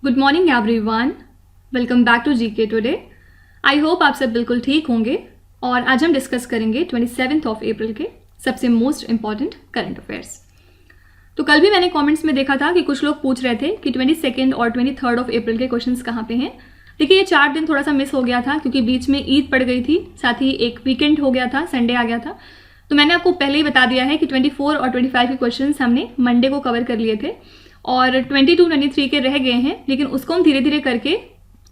Good morning everyone, welcome back to GK today. I hope आप सब बिल्कुल ठीक होंगे और आज हम डिस्कस करेंगे 27 अप्रैल के सबसे मोस्ट इंपॉर्टेंट करंट अफेयर्स। तो कल भी मैंने कमेंट्स में देखा था कि कुछ लोग पूछ रहे थे कि 22 और 23 अप्रैल के क्वेश्चंस कहाँ पे हैं। देखिए, ये 4 दिन थोड़ा सा मिस हो गया था क्योंकि बीच में ईद पड़ गई थी, साथ ही एक वीकेंड हो गया था, संडे आ गया था। तो मैंने आपको पहले ही बता दिया है कि 24 और 25 के क्वेश्चंस हमने मंडे को कवर कर लिए थे और 22, 23 के रह गए हैं, लेकिन उसको हम धीरे धीरे करके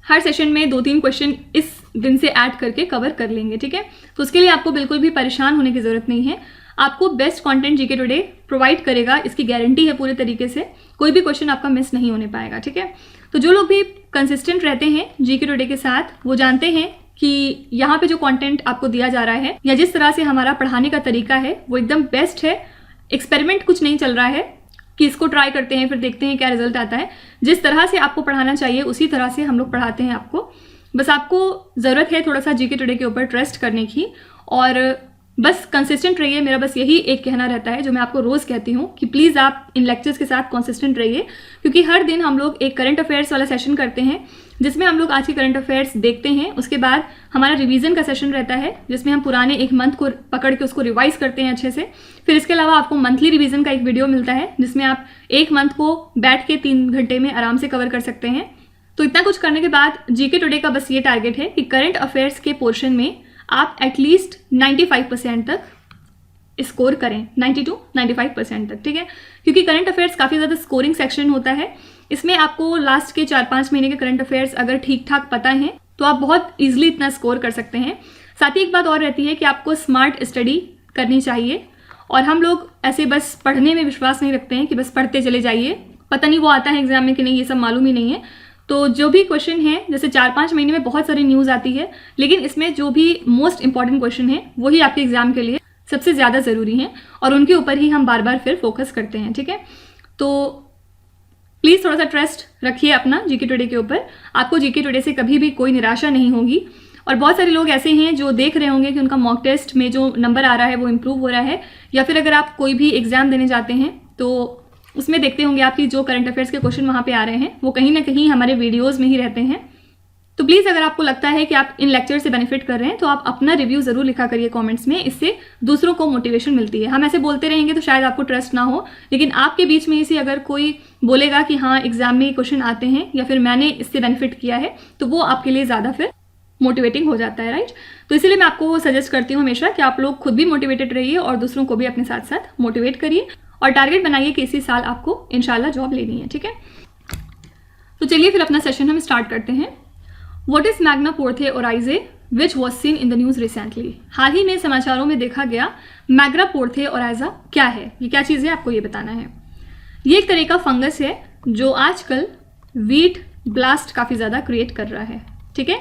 हर सेशन में 2-3 क्वेश्चन इस दिन से ऐड करके कवर कर लेंगे, ठीक है। तो उसके लिए आपको बिल्कुल भी परेशान होने की ज़रूरत नहीं है। आपको best content GK today provide करेगा, इसकी गारंटी है पूरे तरीके से। कोई भी क्वेश्चन आपका मिस नहीं होने पाएगा, ठीक है। तो जो लोग भी कंसिस्टेंट रहते हैं जीके टुडे के साथ, वो जानते हैं कि यहाँ पे जो कंटेंट आपको दिया जा रहा है या जिस तरह से हमारा पढ़ाने का तरीका है वो एकदम बेस्ट है। एक्सपेरिमेंट कुछ नहीं चल रहा है कि इसको ट्राई करते हैं फिर देखते हैं क्या रिजल्ट आता है। जिस तरह से आपको पढ़ाना चाहिए उसी तरह से हम लोग पढ़ाते हैं आपको। बस आपको ज़रूरत है थोड़ा सा जीके टुडे के ऊपर ट्रस्ट करने की और बस कंसिस्टेंट रहिए। मेरा बस यही एक कहना रहता है जो मैं आपको रोज़ कहती हूँ कि प्लीज़ आप इन लेक्चर्स के साथ कंसिस्टेंट रहिए, क्योंकि हर दिन हम लोग एक करंट अफेयर्स वाला सेशन करते हैं जिसमें हम लोग आज के करंट अफेयर्स देखते हैं। उसके बाद हमारा रिवीजन का सेशन रहता है जिसमें हम पुराने एक मंथ को पकड़ के उसको रिवाइज करते हैं अच्छे से। फिर इसके अलावा आपको मंथली रिवीजन का एक वीडियो मिलता है जिसमें आप एक मंथ को बैठ के 3 घंटे में आराम से कवर कर सकते हैं। तो इतना कुछ करने के बाद जीके टुडे का बस ये टारगेट है कि करंट अफेयर्स के पोर्शन में आप एटलीस्ट 95% तक स्कोर करें, 92-95% तक, ठीक है। क्योंकि करंट अफेयर्स काफ़ी ज़्यादा स्कोरिंग सेक्शन होता है। इसमें आपको लास्ट के 4-5 महीने के करंट अफेयर्स अगर ठीक ठाक पता हैं तो आप बहुत ईजिली इतना स्कोर कर सकते हैं। साथ ही एक बात और रहती है कि आपको स्मार्ट स्टडी करनी चाहिए और हम लोग ऐसे बस पढ़ने में विश्वास नहीं रखते हैं कि बस पढ़ते चले जाइए, पता नहीं वो आता है एग्जाम में कि नहीं, ये सब मालूम ही नहीं है। तो जो भी क्वेश्चन है, जैसे 4-5 महीने में बहुत सारी न्यूज़ आती है, लेकिन इसमें जो भी मोस्ट इंपॉर्टेंट क्वेश्चन है वही आपके एग्जाम के लिए सबसे ज़्यादा ज़रूरी हैं और उनके ऊपर ही हम बार बार फिर फोकस करते हैं, ठीक है। तो प्लीज़ थोड़ा सा ट्रस्ट रखिए अपना जीके टुडे के ऊपर। आपको जीके टुडे से कभी भी कोई निराशा नहीं होगी। और बहुत सारे लोग ऐसे हैं जो देख रहे होंगे कि उनका मॉक टेस्ट में जो नंबर आ रहा है वो इम्प्रूव हो रहा है, या फिर अगर आप कोई भी एग्जाम देने जाते हैं तो उसमें देखते होंगे आपकी जो करंट अफेयर्स के क्वेश्चन वहाँ पे आ रहे हैं वो कहीं ना कहीं हमारे वीडियोज़ में ही रहते हैं। तो प्लीज़ अगर आपको लगता है कि आप इन लेक्चर से बेनिफिट कर रहे हैं तो आप अपना रिव्यू ज़रूर लिखा करिए कमेंट्स में। इससे दूसरों को मोटिवेशन मिलती है। हम ऐसे बोलते रहेंगे तो शायद आपको ट्रस्ट ना हो, लेकिन आपके बीच में इसी अगर कोई बोलेगा कि हाँ एग्जाम में ये क्वेश्चन आते हैं या फिर मैंने इससे बेनिफिट किया है, तो वो आपके लिए ज़्यादा फिर मोटिवेटिंग हो जाता है, राइट। तो इसीलिए मैं आपको सजेस्ट करती हूँ हमेशा कि आप लोग खुद भी मोटिवेटेड रहिए और दूसरों को भी अपने साथ साथ मोटिवेट करिए और टारगेट बनाइए कि इसी साल आपको इंशाल्लाह जॉब लेनी है, ठीक है। तो चलिए फिर अपना सेशन हम स्टार्ट करते हैं। What is Magna Porte Orize which was seen in the news recently? हाल ही में समाचारों में देखा गया मैग्ना पोर्थे ओराइजा क्या है, ये क्या चीज़ है, आपको ये बताना है। ये एक तरह का फंगस है जो आजकल वीट ब्लास्ट काफ़ी ज़्यादा क्रिएट कर रहा है, ठीक है।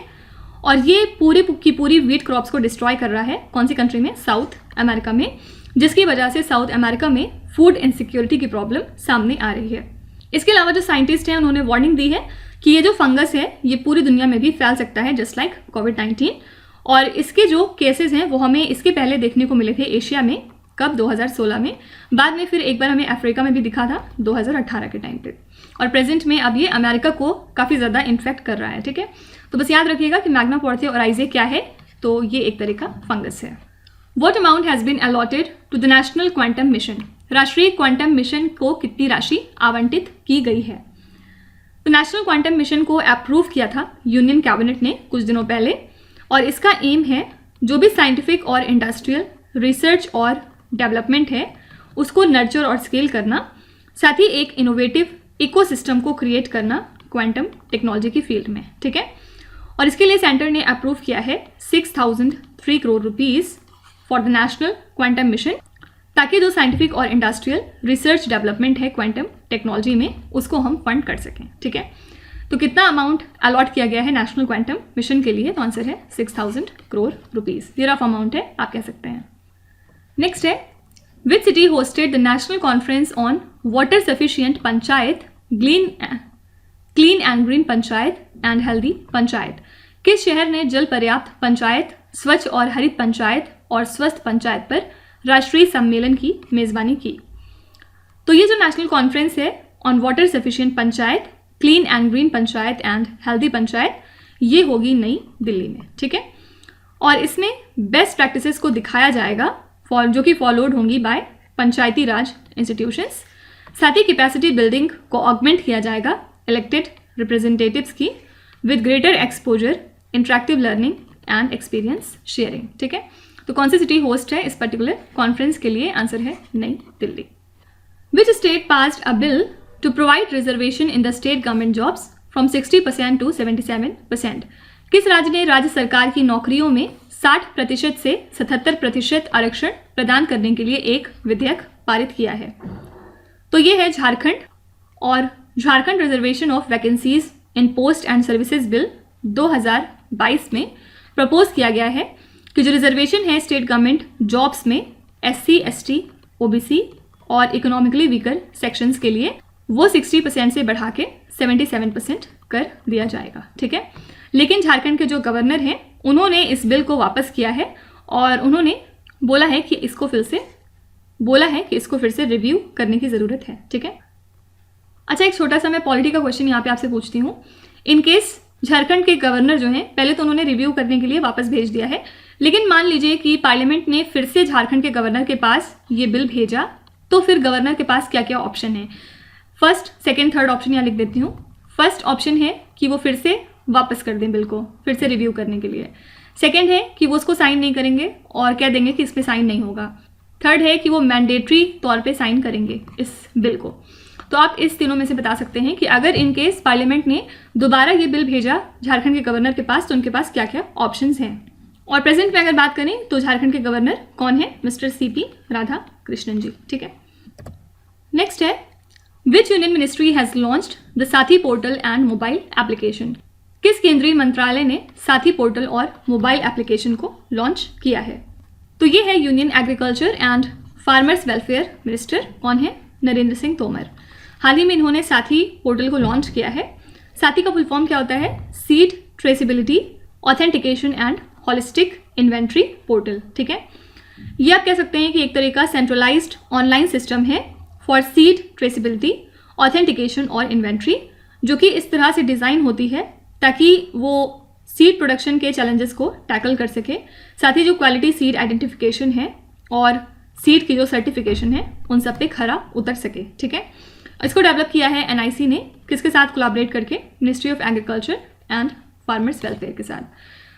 और ये पूरी की पूरी वीट क्रॉप्स को डिस्ट्रॉय कर रहा है। कौन सी कंट्री में? साउथ अमेरिका में, जिसकी वजह से साउथ अमेरिका में फूड इनसिक्योरिटी की प्रॉब्लम सामने आ रही है। इसके अलावा जो साइंटिस्ट हैं उन्होंने वार्निंग दी है कि ये जो फंगस है ये पूरी दुनिया में भी फैल सकता है, जस्ट लाइक कोविड-19। और इसके जो केसेस हैं वो हमें इसके पहले देखने को मिले थे एशिया में, कब? 2016 में। बाद में फिर एक बार हमें अफ्रीका में भी दिखा था 2018 के टाइम पे। और प्रेजेंट में अब ये अमेरिका को काफ़ी ज़्यादा इन्फेक्ट कर रहा है, ठीक है। तो बस याद रखिएगा कि मैग्ना पोर्थे ओराइजे क्या है, तो ये एक तरह का फंगस है। What amount has been allotted to the national quantum mission? राष्ट्रीय क्वांटम मिशन को कितनी राशि आवंटित की गई है? तो नेशनल क्वांटम मिशन को अप्रूव किया था यूनियन कैबिनेट ने कुछ दिनों पहले, और इसका एम है जो भी साइंटिफिक और इंडस्ट्रियल रिसर्च और डेवलपमेंट है उसको नर्चर और स्केल करना, साथ ही एक इनोवेटिव इकोसिस्टम को क्रिएट करना क्वांटम टेक्नोलॉजी की फील्ड में, ठीक है। और इसके लिए सेंटर ने अप्रूव किया है 6003 crore rupees for the national quantum mission, ताकि जो साइंटिफिक और इंडस्ट्रियल रिसर्च डेवलपमेंट है क्वांटम टेक्नोलॉजी में उसको हम फंड कर सकें, ठीक है। तो कितना अमाउंट अलॉट किया गया है नेशनल क्वांटम मिशन के लिए? तो आंसर है 6000 करोड़ रुपीज़। ये रफ अमाउंट है, आप कह सकते हैं। नेक्स्ट है, which city hosted the national conference on water sufficient panchayat, clean and green panchayat and healthy panchayat? किस शहर ने जल पर्याप्त पंचायत, स्वच्छ और हरित पंचायत और स्वस्थ पंचायत पर राष्ट्रीय सम्मेलन की मेज़बानी की? तो ये जो नेशनल कॉन्फ्रेंस है on water sufficient panchayat, clean and green panchayat and healthy panchayat, ये होगी नई दिल्ली में, ठीक है। और इसमें बेस्ट प्रैक्टिसेस को दिखाया जाएगा जो कि फॉलोड होंगी बाय पंचायती राज इंस्टीट्यूशंस। साथ ही कैपेसिटी बिल्डिंग को ऑगमेंट किया जाएगा इलेक्टेड रिप्रेजेंटेटिव्स की with greater exposure, interactive learning and experience sharing, ठीक है। तो कौन सी सिटी होस्ट है इस पर्टिकुलर कॉन्फ्रेंस के लिए? आंसर है New Delhi. Which state passed a bill to provide reservation in the state government jobs from 60% to 77%? किस राज्य ने राज्य सरकार की नौकरियों में 60% से 77% आरक्षण प्रदान करने के लिए एक विधेयक पारित किया है? तो ये है झारखंड। और Jharkhand reservation of vacancies in post and services bill 2022 में प्रपोज किया गया है कि जो रिजर्वेशन है स्टेट गवर्नमेंट जॉब्स में SC, ST, OBC और इकोनॉमिकली वीकर सेक्शंस के लिए वो 60% से बढ़ा के 77% कर दिया जाएगा, ठीक है। लेकिन झारखंड के जो गवर्नर हैं उन्होंने इस बिल को वापस किया है और उन्होंने बोला है कि इसको फिर से रिव्यू करने की ज़रूरत है, ठीक है। अच्छा, एक छोटा सा मैं पॉलिटी का क्वेश्चन यहाँ पे आपसे पूछती हूँ। इन केस झारखंड के गवर्नर जो हैं पहले तो उन्होंने रिव्यू करने के लिए वापस भेज दिया है, लेकिन मान लीजिए कि पार्लियामेंट ने फिर से झारखंड के गवर्नर के पास ये बिल भेजा, तो फिर गवर्नर के पास क्या क्या ऑप्शन है? फर्स्ट, सेकेंड, थर्ड ऑप्शन यहाँ लिख देती हूँ। फर्स्ट ऑप्शन है कि वो फिर से वापस कर दें बिल को फिर से रिव्यू करने के लिए। सेकेंड है कि वो उसको साइन नहीं करेंगे और कह देंगे कि इस पर साइन नहीं होगा। थर्ड है कि वो मैंडेटरी तौर पे साइन करेंगे इस बिल को। तो आप इस तीनों में से बता सकते हैं कि अगर इन केस पार्लियामेंट ने दोबारा ये बिल भेजा झारखंड के गवर्नर के पास तो उनके पास क्या क्या ऑप्शंस हैं। और प्रेजेंट में अगर बात करें तो झारखंड के गवर्नर कौन है? मिस्टर CP राधाकृष्णन जी, ठीक है। नेक्स्ट है, which union ministry has launched the साथी पोर्टल एंड मोबाइल एप्लीकेशन? किस केंद्रीय मंत्रालय ने साथी पोर्टल और मोबाइल एप्लीकेशन को लॉन्च किया है? तो ये है union agriculture and farmers welfare minister, कौन है? नरेंद्र सिंह तोमर। हाल ही में इन्होंने साथी पोर्टल को लॉन्च किया है। साथी का फुल फॉर्म क्या होता है? Seed traceability authentication and holistic inventory portal, ठीक है। ये आप कह सकते हैं कि एक तरह का सेंट्रलाइज्ड ऑनलाइन सिस्टम है फॉर सीड ट्रेसिबिलिटी, ऑथेंटिकेशन और इन्वेंट्री, जो कि इस तरह से डिज़ाइन होती है ताकि वो सीड प्रोडक्शन के चैलेंजेस को टैकल कर सके, साथ ही जो क्वालिटी सीड आइडेंटिफिकेशन है और सीड की जो सर्टिफिकेशन है उन सब पे खरा उतर सके, ठीक है। इसको डेवलप किया है NIC ने, किसके साथ कोलैबोरेट करके? Ministry of agriculture and farmers welfare के साथ।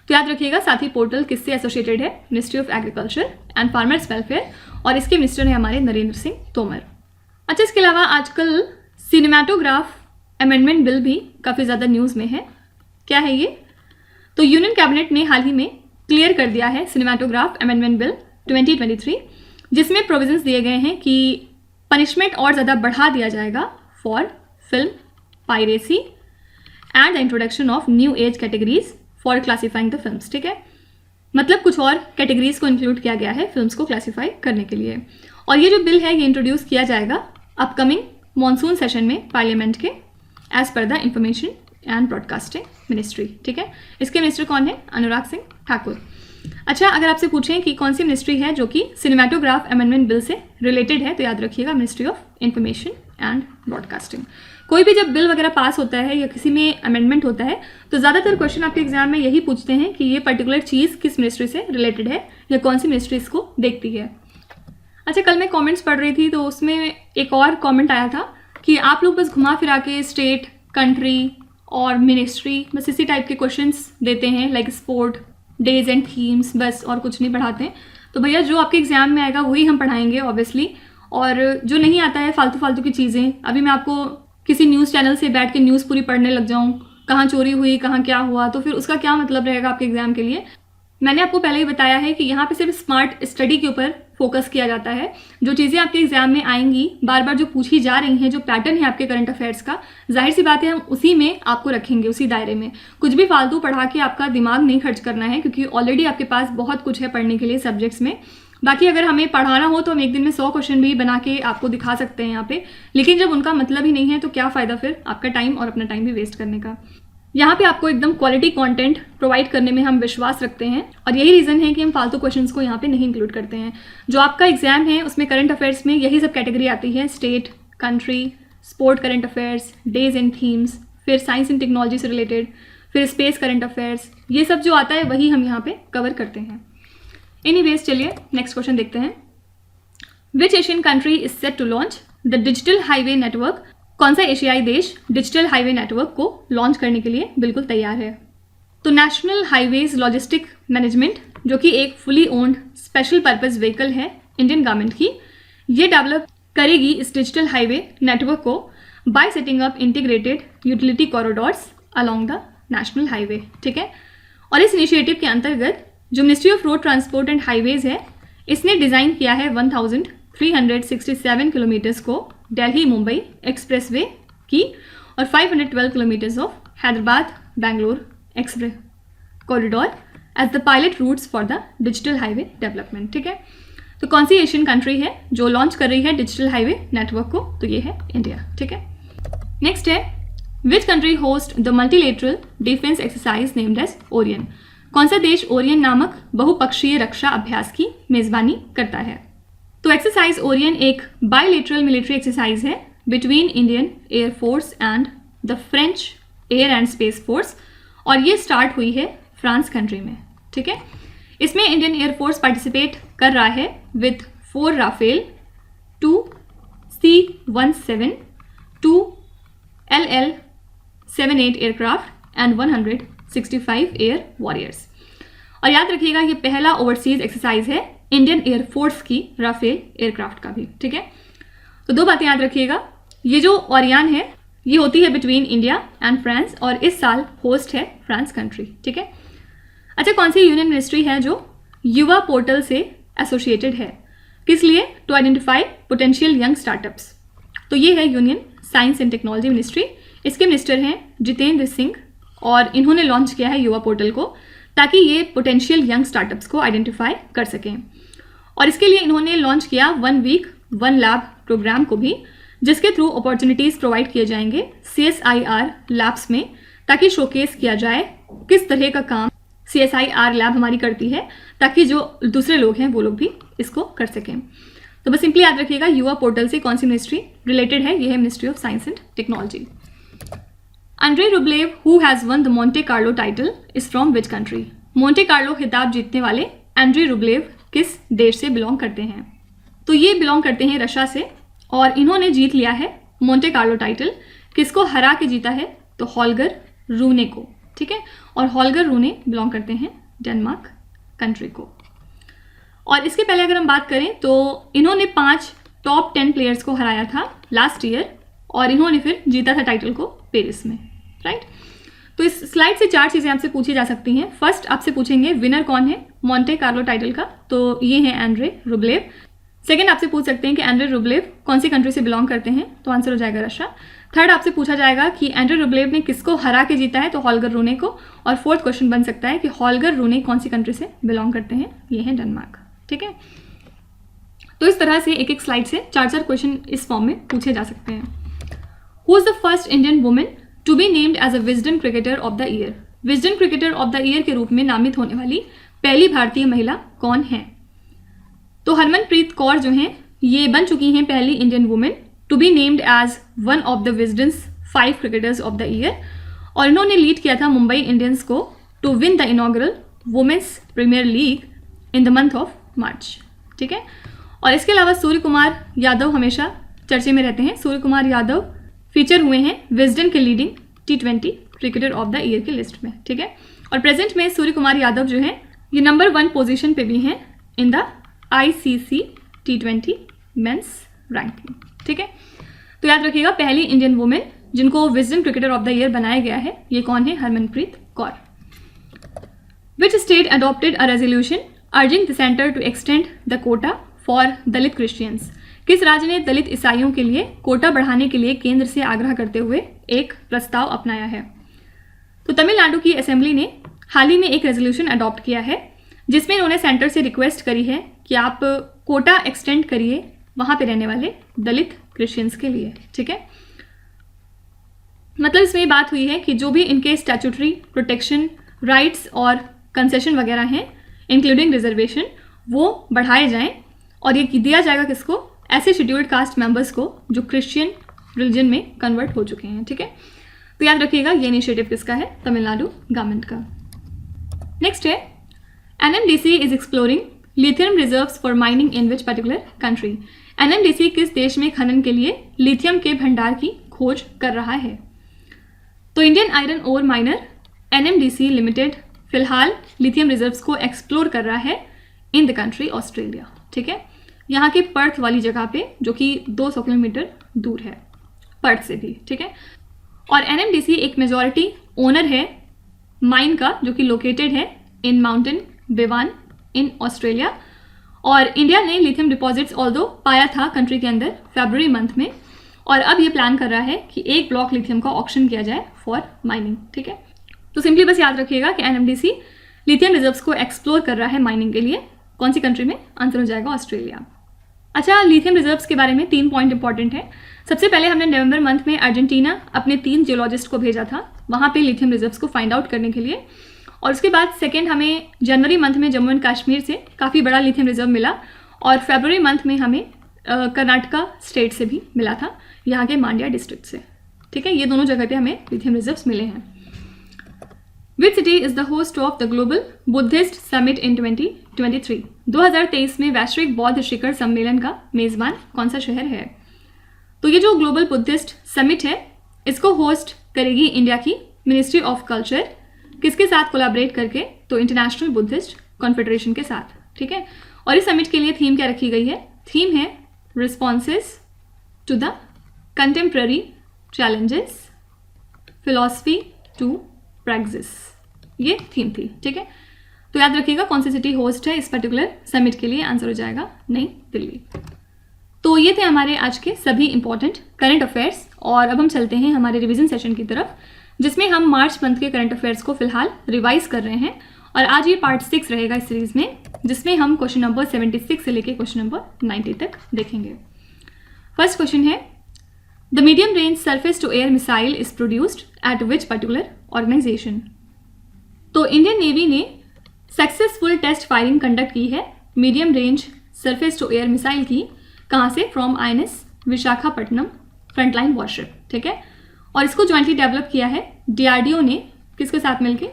तो याद रखिएगा साथी पोर्टल किससे एसोसिएटेड है? Ministry of agriculture and farmers welfare, और इसके मिनिस्टर हैं हमारे नरेंद्र सिंह तोमर। अच्छा, इसके अलावा आजकल सिनेमाटोग्राफ अमेंडमेंट बिल भी काफ़ी ज़्यादा न्यूज़ में है। क्या है ये? तो यूनियन कैबिनेट ने हाल ही में क्लियर कर दिया है सिनेमाटोग्राफ अमेंडमेंट बिल 2023, जिसमें प्रोविजंस दिए गए हैं कि पनिशमेंट और ज़्यादा बढ़ा दिया जाएगा for film piracy and the introduction of new age categories for classifying the films, ठीक है। मतलब कुछ और कैटेगरीज को इंक्लूड किया गया है फिल्म्स को क्लासीफाई करने के लिए। और ये जो बिल है ये इंट्रोड्यूस किया जाएगा अपकमिंग मॉनसून सेशन में पार्लियामेंट के, as per the information and broadcasting ministry, ठीक है। इसके मिनिस्टर कौन है? अनुराग सिंह ठाकुर। अच्छा, अगर आपसे पूछें कि कौन सी मिनिस्ट्री है जो कि सिनेमाटोग्राफ अमेंडमेंट बिल से रिलेटेड है, तो याद रखिएगा ministry of information and broadcasting. कोई भी जब बिल वगैरह पास होता है या किसी में अमेंडमेंट होता है तो ज़्यादातर क्वेश्चन आपके एग्जाम में यही पूछते हैं कि ये पर्टिकुलर चीज़ किस मिनिस्ट्री से रिलेटेड है या कौन सी मिनिस्ट्री इसको देखती है। अच्छा, कल मैं कमेंट्स पढ़ रही थी तो उसमें एक और कमेंट आया था कि आप लोग बस घुमा फिरा के स्टेट, कंट्री और मिनिस्ट्री बस इसी टाइप के क्वेश्चंस देते हैं, like sport, days and themes, बस और कुछ नहीं पढ़ाते हैं। तो भैया जो आपके एग्जाम में आएगा वही हम पढ़ाएंगे ऑब्वियसली, और जो नहीं आता है फालतू की चीज़ें, अभी मैं आपको किसी न्यूज़ चैनल से बैठ के न्यूज़ पूरी पढ़ने लग जाऊँ, कहाँ चोरी हुई, कहाँ क्या हुआ, तो फिर उसका क्या मतलब रहेगा आपके एग्जाम के लिए। मैंने आपको पहले ही बताया है कि यहाँ पे सिर्फ स्मार्ट स्टडी के ऊपर फोकस किया जाता है। जो चीज़ें आपके एग्जाम में आएंगी बार बार जो पूछी जा रही हैं, जो पैटर्न है आपके करंट अफेयर्स का, जाहिर सी बात है हम उसी में आपको रखेंगे, उसी दायरे में। कुछ भी फालतू पढ़ा के आपका दिमाग नहीं खर्च करना है, क्योंकि ऑलरेडी आपके पास बहुत कुछ है पढ़ने के लिए सब्जेक्ट्स में। बाकी अगर हमें पढ़ाना हो तो हम एक दिन में 100 क्वेश्चन भी बना के आपको दिखा सकते हैं यहाँ पे, लेकिन जब उनका मतलब ही नहीं है तो क्या फ़ायदा फिर आपका टाइम और अपना टाइम भी वेस्ट करने का। यहाँ पे आपको एकदम क्वालिटी कंटेंट प्रोवाइड करने में हम विश्वास रखते हैं, और यही रीज़न है कि हम फालतू क्वेश्चंस को यहाँ पे नहीं इंक्लूड करते हैं। जो आपका एग्जाम है उसमें करंट अफेयर्स में यही सब कैटेगरी आती है: state, country, sport current affairs, days and themes, फिर साइंस एंड टेक्नोलॉजी से रिलेटेड, फिर स्पेस करंट अफेयर्स, ये सब जो आता है वही हम यहाँ पे कवर करते हैं। एनीवेज चलिए नेक्स्ट क्वेश्चन देखते हैं। Which Asian country is set to launch the digital highway network? कौन सा एशियाई देश डिजिटल हाईवे नेटवर्क को लॉन्च करने के लिए बिल्कुल तैयार है? तो नेशनल हाईवेज लॉजिस्टिक मैनेजमेंट, जो कि एक fully owned special purpose vehicle है इंडियन गवर्नमेंट की, ये डेवलप करेगी इस डिजिटल हाईवे नेटवर्क को bye setting up integrated utility corridors along the national highway, ठीक है। और इस इनिशिएटिव के अंतर्गत जो ministry of road transport and highways है, इसने डिज़ाइन किया है 1367 किलोमीटर्स को दिल्ली मुंबई एक्सप्रेसवे की और 512 kilometres of Hyderabad Bangalore express corridor as the pilot routes for the digital highway development, ठीक है। तो कौन सी एशियन कंट्री है जो लॉन्च कर रही है डिजिटल हाईवे नेटवर्क को? तो ये है इंडिया, ठीक है। नेक्स्ट है which country host the multilateral defence exercise named as Orion? कौन सा देश ओरियन नामक बहुपक्षीय रक्षा अभ्यास की मेजबानी करता है? तो एक्सरसाइज ओरियन एक बायलेटरल मिलिट्री एक्सरसाइज है between Indian air force and the French air and space force, और ये स्टार्ट हुई है फ्रांस कंट्री में, ठीक है। इसमें इंडियन एयरफोर्स पार्टिसिपेट कर रहा है with 4 Rafale, 2 C-17, 2 LL-78 aircraft and 165 air warriors. और याद रखिएगा ये पहला ओवरसीज एक्सरसाइज है इंडियन एयरफोर्स की राफेल एयरक्राफ्ट का भी, ठीक है। तो 2 बातें याद रखिएगा, ये जो ओरियन है ये होती है बिटवीन इंडिया एंड फ्रांस और इस साल होस्ट है फ्रांस कंट्री, ठीक है। अच्छा, कौन सी यूनियन मिनिस्ट्री है जो युवा पोर्टल से एसोसिएटेड है? किस लिए? To identify potential young startups. तो ये है union science and technology ministry. इसके मिनिस्टर हैं जितेंद्र सिंह और इन्होंने लॉन्च किया है युवा पोर्टल को ताकि ये पोटेंशियल यंग स्टार्टअप्स को आइडेंटिफाई कर सकें। और इसके लिए इन्होंने लॉन्च किया 1 वीक 1 लैब प्रोग्राम को भी, जिसके थ्रू अपॉर्चुनिटीज़ प्रोवाइड किए जाएंगे CSIR लैब्स में, ताकि शोकेस किया जाए किस तरह का काम CSIR लैब हमारी करती है, ताकि जो दूसरे लोग हैं वो लोग भी इसको कर सकें। तो बस सिंपली याद रखिएगा युवा पोर्टल से कौन सी मिनिस्ट्री रिलेटेड है, ये है ministry of science and technology. Andre Rublev who has one the Monte Carlo title is from which country? Monte Carlo खिताब जीतने वाले एंड्रे रुब्लेव किस देश से बिलोंग करते हैं? तो ये बिलोंग करते हैं रशिया से और इन्होंने जीत लिया है मोंटे कार्लो टाइटल। किसको हरा के जीता है? तो हॉलगर रूने को, ठीक है। और हॉलगर रूने बिलोंग करते हैं डेनमार्क कंट्री को। और इसके पहले अगर हम बात करें तो इन्होंने 5 टॉप 10 प्लेयर्स को हराया था लास्ट ईयर और इन्होंने फिर जीता था टाइटल को पेरिस में, राइट। तो इस स्लाइड से 4 चीज़ें आपसे पूछी जा सकती हैं। फर्स्ट आपसे पूछेंगे विनर कौन है मोंटे कार्लो टाइटल का, तो ये है एंड्रे रुब्लेव। सेकंड आपसे पूछ सकते हैं कि एंड्रे रुब्लेव कौन सी कंट्री से बिलोंग करते हैं, तो आंसर हो जाएगा रशिया। थर्ड आपसे पूछा जाएगा कि एंड्रे रुब्लेव ने किसको हरा के जीता है, तो हॉलगर रूने को। और फोर्थ क्वेश्चन बन सकता है कि हॉलगर रूने कौन सी कंट्री से बिलोंग करते हैं, ये है डेनमार्क, ठीक है। तो इस तरह से एक एक स्लाइड से 4 क्वेश्चन इस फॉर्म में पूछे जा सकते हैं। Who is the first Indian women to be named as a Wisden cricketer of the year? Wisden cricketer of the year के रूप में नामित होने वाली पहली भारतीय महिला कौन है? तो हरमनप्रीत कौर जो हैं ये बन चुकी हैं पहली Indian women to be named as one of the Wisden's 5 cricketers of the year, और इन्होंने लीड किया था मुंबई इंडियंस को to win the inaugural women's premier league in the month of March, ठीक है। और इसके अलावा सूर्य कुमार यादव हमेशा चर्चे में रहते हैं। सूर्य कुमार यादव फीचर हुए हैं विजडन के leading T20 cricketer of the year की लिस्ट में, ठीक है। और प्रेजेंट में सूर्य कुमार यादव जो हैं ये नंबर 1 पोजीशन पे भी हैं in the ICC T20 men's ranking, ठीक है। तो याद रखिएगा पहली इंडियन वुमेन जिनको Wisden cricketer of the year बनाया गया है ये कौन है? Harmanpreet Kaur. Which state adopted a resolution urging the centre to extend the quota for Dalit Christians? किस राज्य ने दलित ईसाइयों के लिए कोटा बढ़ाने के लिए केंद्र से आग्रह करते हुए एक प्रस्ताव अपनाया है? तो तमिलनाडु की असेंबली ने हाल ही में एक रेजोल्यूशन अडॉप्ट किया है जिसमें उन्होंने सेंटर से रिक्वेस्ट करी है कि आप कोटा एक्सटेंड करिए वहाँ पे रहने वाले दलित क्रिश्चियंस के लिए, ठीक है। मतलब इसमें ये बात हुई है कि जो भी इनके स्टैट्यूटरी प्रोटेक्शन राइट्स और कंसेशन वगैरह हैं इंक्लूडिंग रिजर्वेशन वो बढ़ाए जाएं और ये दिया जाएगा किसको? ऐसे शेड्यूल्ड कास्ट मेंबर्स को जो क्रिश्चियन रिलीजन में कन्वर्ट हो चुके हैं, ठीक है। तो याद रखिएगा ये इनिशिएटिव किसका है, तमिलनाडु गवर्नमेंट का। नेक्स्ट है NMDC is exploring lithium reserves for mining in which particular country. NMDC किस देश में खनन के लिए लिथियम के भंडार की खोज कर रहा है? तो Indian iron ore miner NMDC limited फिलहाल लिथियम रिजर्व्स को एक्सप्लोर कर रहा है इन द कंट्री ऑस्ट्रेलिया। ठीक है, यहाँ के पर्थ वाली जगह पे, जो कि 200 किलोमीटर दूर है पर्थ से भी। ठीक है, और NMDC एक मेजॉरिटी ओनर है माइन का, जो कि लोकेटेड है इन माउंटेन बेवान इन ऑस्ट्रेलिया। और इंडिया ने लिथियम डिपॉजिट्स ऑल्दो पाया था कंट्री के अंदर फरवरी मंथ में, और अब ये प्लान कर रहा है कि एक ब्लॉक लिथियम का ऑक्शन किया जाए फॉर माइनिंग। ठीक है, तो सिंपली बस याद रखिएगा कि NMDC लिथियम रिजर्व्स को एक्सप्लोर कर रहा है माइनिंग के लिए। कौन सी कंट्री में? आंसर हो जाएगा ऑस्ट्रेलिया। अच्छा, लिथियम रिजर्व्स के बारे में 3 पॉइंट इंपॉर्टेंट है। सबसे पहले हमने नवंबर मंथ में अर्जेंटीना अपने 3 जियोलॉजिस्ट को भेजा था वहाँ पे लिथियम रिजर्व्स को फाइंड आउट करने के लिए, और उसके बाद सेकेंड हमें जनवरी मंथ में जम्मू एंड कश्मीर से काफ़ी बड़ा लिथियम रिजर्व मिला, और फरवरी मंथ में हमें कर्नाटका स्टेट से भी मिला था, यहाँ के मांड्या डिस्ट्रिक्ट से। ठीक है, ये दोनों जगह पे हमें लिथियम रिजर्व्स मिले हैं। विच city is the host of the global Buddhist summit in 2023? 2023 में वैश्विक बौद्ध शिखर सम्मेलन का मेजबान कौन सा शहर है? तो ये जो ग्लोबल बुद्धिस्ट समिट है, इसको होस्ट करेगी इंडिया की मिनिस्ट्री ऑफ कल्चर। किसके साथ कोलैबोरेट करके? तो इंटरनेशनल बुद्धिस्ट कॉन्फेडरेशन के साथ। ठीक है, और इस समिट के लिए थीम क्या रखी गई है? थीम है responses to the contemporary challenges, philosophy to practice, ये थीम थी। ठीक है, तो याद रखिएगा कौन सी सिटी होस्ट है इस पर्टिकुलर समिट के लिए। आंसर हो जाएगा नई दिल्ली। तो ये थे हमारे आज के सभी इंपॉर्टेंट करंट अफेयर्स, और अब हम चलते हैं हमारे रिवीजन सेशन की तरफ, जिसमें हम मार्च मंथ के करंट अफेयर्स को फिलहाल रिवाइज कर रहे हैं। और आज ये पार्ट 6 रहेगा इस सीरीज में, जिसमें हम क्वेश्चन नंबर 76 से लेकर क्वेश्चन नंबर 90 तक देखेंगे। फर्स्ट क्वेश्चन है, the medium range surface to air missile is produced at which particular organisation? तो इंडियन नेवी ने सक्सेसफुल टेस्ट फायरिंग कंडक्ट की है medium range surface to air missile की। कहाँ से? From INS Visakhapatnam frontline warship. ठीक है, और इसको ज्वाइंटली डेवलप किया है DRDO ने, किसके साथ मिलके?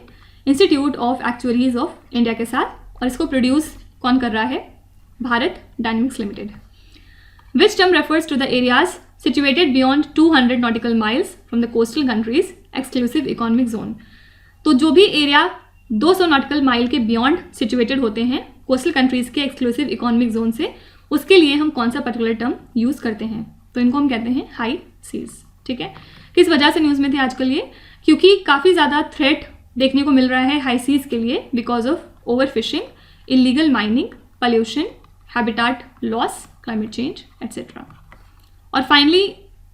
Institute of actuaries of India के साथ। और इसको प्रोड्यूस कौन कर रहा है? Bharat dynamics limited. Which term refers to the areas situated beyond 200 nautical miles from the coastal countries exclusive economic zone? तो जो भी एरिया 200 नॉटिकल माइल के बियॉन्ड सिचुएटेड होते हैं कोस्टल कंट्रीज के एक्सक्लूसिव इकोनॉमिक जोन से, उसके लिए हम कौन सा पर्टिकुलर टर्म यूज़ करते हैं? तो इनको हम कहते हैं हाई सीज। ठीक है, किस वजह से न्यूज़ में थे आजकल ये? क्योंकि काफ़ी ज़्यादा थ्रेट देखने को मिल रहा है हाई सीज के लिए because of over fishing, illegal mining, pollution, habitat loss, climate change etcetera. और फाइनली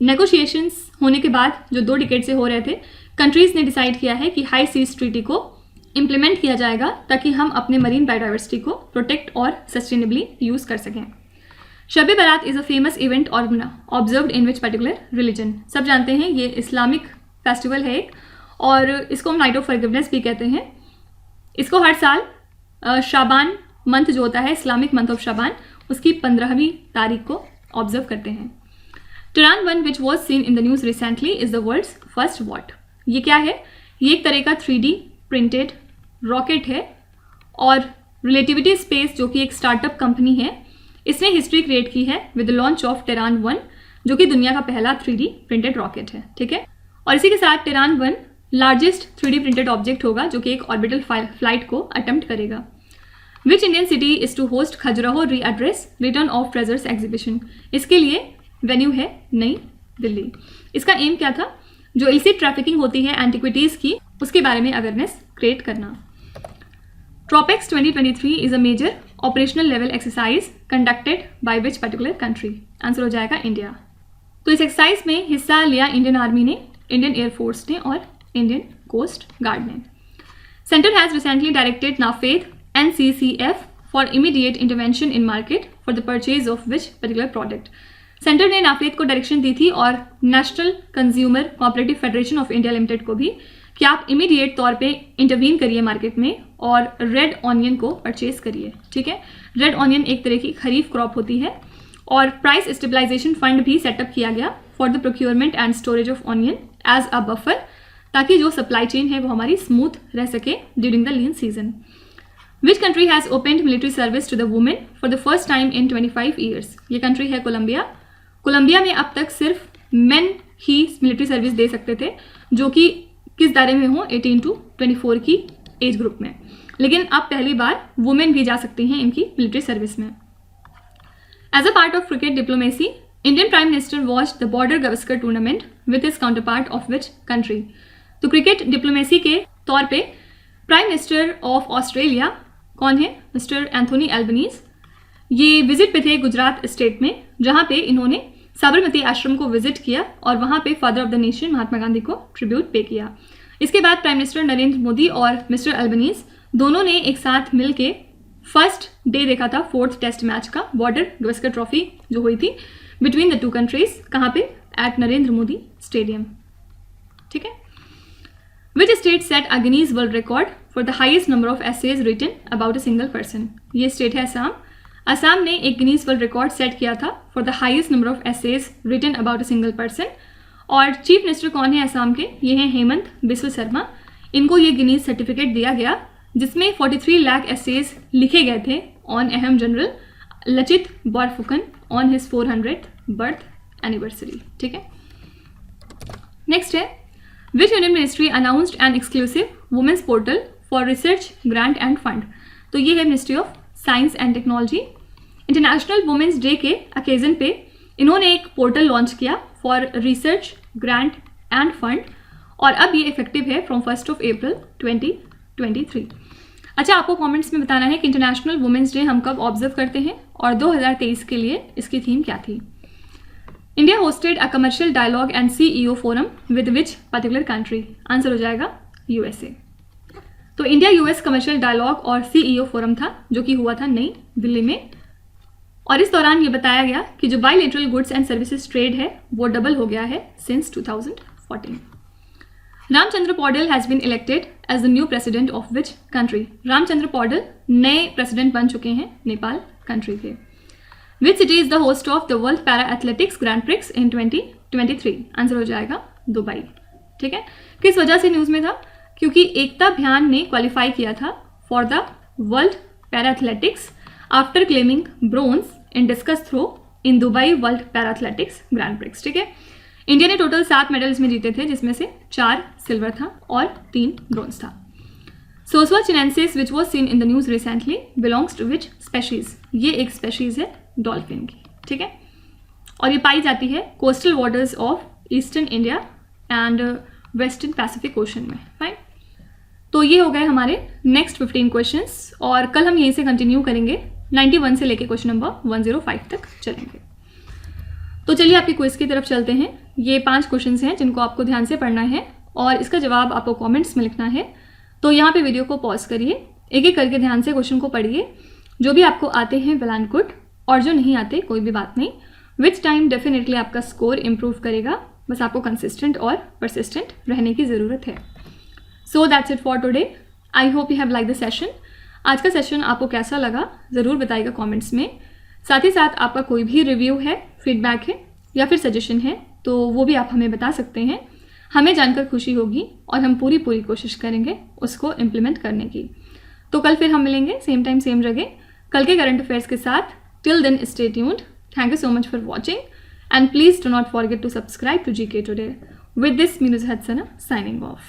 नेगोशिएशंस होने के बाद जो 2 डिकेड से हो रहे थे, कंट्रीज़ ने डिसाइड किया है कि हाई सीज ट्रीटी को इम्प्लीमेंट किया जाएगा ताकि हम अपने मरीन बायोडाइवर्सिटी को प्रोटेक्ट और सस्टेनेबली यूज़ कर सकें। शब बारात is a famous event observed in which particular religion? सब जानते हैं ये इस्लामिक फेस्टिवल है एक, और इसको हम नाइट ऑफ फॉरगिवनेस भी कहते हैं। इसको हर साल शाबान मंथ जो होता है, इस्लामिक मंथ ऑफ शाबान, उसकी 15वीं तारीख को ऑब्जर्व करते हैं। Terran 1 which was seen in the news recently is the world's first what? ये क्या है? ये एक तरह का 3D प्रिंटेड रॉकेट है, और रिलेटिविटी स्पेस जो कि एक स्टार्टअप कंपनी है, इसने हिस्ट्री क्रिएट की है with the launch of Terran 1, जो कि दुनिया का पहला 3D प्रिंटेड रॉकेट है। ठीक है, और इसी के साथ Terran 1 largest 3D printed object होगा जो कि एक ऑर्बिटल फ्लाइट को अटेम्प्ट करेगा। Which Indian city is to host Khajuraho readdress return of treasures exhibition? इसके लिए वेन्यू है नई दिल्ली। इसका एम क्या था? जो इलिसिट ट्रैफिकिंग होती है एंटिक्विटीज़ की, उसके बारे में अवेयरनेस क्रिएट करना। TROPEX 2023 is a major operational level exercise conducted by which particular country? Answer हो जाएगा इंडिया। तो इस एक्सरसाइज में हिस्सा लिया इंडियन आर्मी ने, इंडियन एयरफोर्स ने और इंडियन कोस्ट गार्ड ने। Centre has recently directed NAFED NCCF for immediate intervention in market for the purchase of which particular product? Centre ने नाफेद को डायरेक्शन दी थी और national consumer cooperative federation of India limited को भी कि आप इमीडिएट तौर पे इंटरवीन करिए मार्केट में और रेड ऑनियन को परचेज करिए। ठीक है, रेड ऑनियन एक तरह की खरीफ क्रॉप होती है, और प्राइस स्टेबलाइजेशन फंड भी सेटअप किया गया for the procurement and storage of onion as a buffer ताकि जो सप्लाई चेन है वो हमारी स्मूथ रह सके during the lean season. Which country has opened military service to the women for the first time in 25 years? ये country है Colombia. Colombia में अब तक सिर्फ मेन ही मिलिट्री सर्विस दे सकते थे, जो कि किस दायरे में हो, 18 to 24 की एज ग्रुप में, लेकिन अब पहली बार वुमेन भी जा सकती हैं इनकी मिलिट्री सर्विस में। As a part of cricket diplomacy, Indian prime minister watched the border Gavaskar tournament with his counterpart of which country? तो क्रिकेट डिप्लोमेसी के तौर पे प्राइम मिनिस्टर ऑफ ऑस्ट्रेलिया कौन है? Mister Anthony Albanese. ये visit पे थे गुजरात स्टेट में, जहाँ पे इन्होंने साबरमती आश्रम को विजिट किया और वहाँ पे father of the nation Mahatma Gandhi को ट्रिब्यूट पे किया। इसके बाद प्राइम मिनिस्टर नरेंद्र मोदी और मिस्टर एल्बनीज दोनों ने एक साथ मिल के फर्स्ट डे देखा था 4th टेस्ट मैच का, बॉर्डर गवस्कर ट्रॉफी जो हुई थी बिटवीन द टू कंट्रीज। कहाँ पे? At Narendra Modi stadium. ठीक है। Which state set a Guinness world record for the highest number of essays written about a single person? ये स्टेट है असम। असम ने एक गिनीज वर्ल्ड रिकॉर्ड सेट किया था for the highest number of essays written about a single person. और chief minister कौन है असम के? ये हैं हेमंत बिस्व शर्मा। इनको ये गिनीज सर्टिफिकेट दिया गया जिसमें 43 लाख एसेज लिखे गए थे on Ahom general Lachit Borphukan on his 400th birth anniversary. ठीक है। नेक्स्ट है, which union ministry announced an exclusive women's portal for research grant and fund? तो ये है ministry of science and technology. International women's day के अकेजन पे इन्होंने एक पोर्टल लॉन्च किया for research grant and fund, और अब ये इफेक्टिव है फ्रॉम 1 अप्रैल 2023। अच्छा, आपको कमेंट्स में बताना है कि इंटरनेशनल वुमेन्स डे हम कब ऑब्जर्व करते हैं और 2023 के लिए इसकी थीम क्या थी। India hosted a commercial dialogue and CEO forum with which particular country? Answer हो जाएगा USA। तो इंडिया US कमर्शियल डायलॉग और CEO फोरम था जो कि हुआ था नई दिल्ली में, और इस दौरान ये बताया गया कि जो bilateral goods and services trade है वो डबल हो गया है since 2014। Ramchandra Paudel has been elected as the new president of which country? Ramchandra Paudel नए प्रेसिडेंट बन चुके हैं नेपाल कंट्री के। Which city is the host of the world para athletics grand prix in 2023? Answer हो जाएगा दुबई। ठीक है। किस वजह से न्यूज़ में था? क्योंकि एकता भ्यान ने क्वालिफाई किया था for the world para athletics after claiming bronze in discus throw in Dubai world para athletics grand prix. ठीक है। इंडिया ने टोटल 7 मेडल्स में जीते थे, जिसमें से 4 सिल्वर था और 3 ब्रोंज था। Sousa chinensis which was seen in the news recently belongs to which species? ये एक स्पेशीज है डॉल्फिन की। ठीक है। और ये पाई जाती है coastal waters of eastern India and western Pacific ocean में। राइट। तो ये हो गए हमारे नेक्स्ट 15 क्वेश्चंस, और कल हम यहीं से कंटिन्यू करेंगे 91 से लेके क्वेश्चन नंबर 105 तक चलेंगे। तो चलिए आपकी क्विज की तरफ चलते हैं। ये 5 क्वेश्चंस हैं जिनको आपको ध्यान से पढ़ना है और इसका जवाब आपको कमेंट्स में लिखना है। तो यहाँ पे वीडियो को पॉज करिए, एक एक करके ध्यान से क्वेश्चन को पढ़िए। जो भी आपको आते हैं वेल एंड गुड, और जो नहीं आते कोई भी बात नहीं। विच टाइम डेफिनेटली आपका स्कोर इम्प्रूव करेगा, बस आपको कंसिस्टेंट और परसिस्टेंट रहने की ज़रूरत है। So that's it for today. I hope you have like the session. आज का सेशन आपको कैसा लगा ज़रूर बताइएगा कमेंट्स में। साथ ही साथ आपका कोई भी रिव्यू है, फीडबैक है या फिर सजेशन है तो वो भी आप हमें बता सकते हैं। हमें जानकर खुशी होगी और हम पूरी कोशिश करेंगे उसको इम्प्लीमेंट करने की। तो कल फिर हम मिलेंगे सेम टाइम सेम जगह कल के करंट अफेयर्स के साथ। Till then stay tuned. Thank you so much for watching, and please do not forget to subscribe to GK Today. With this, Meenuz Hadsana signing off.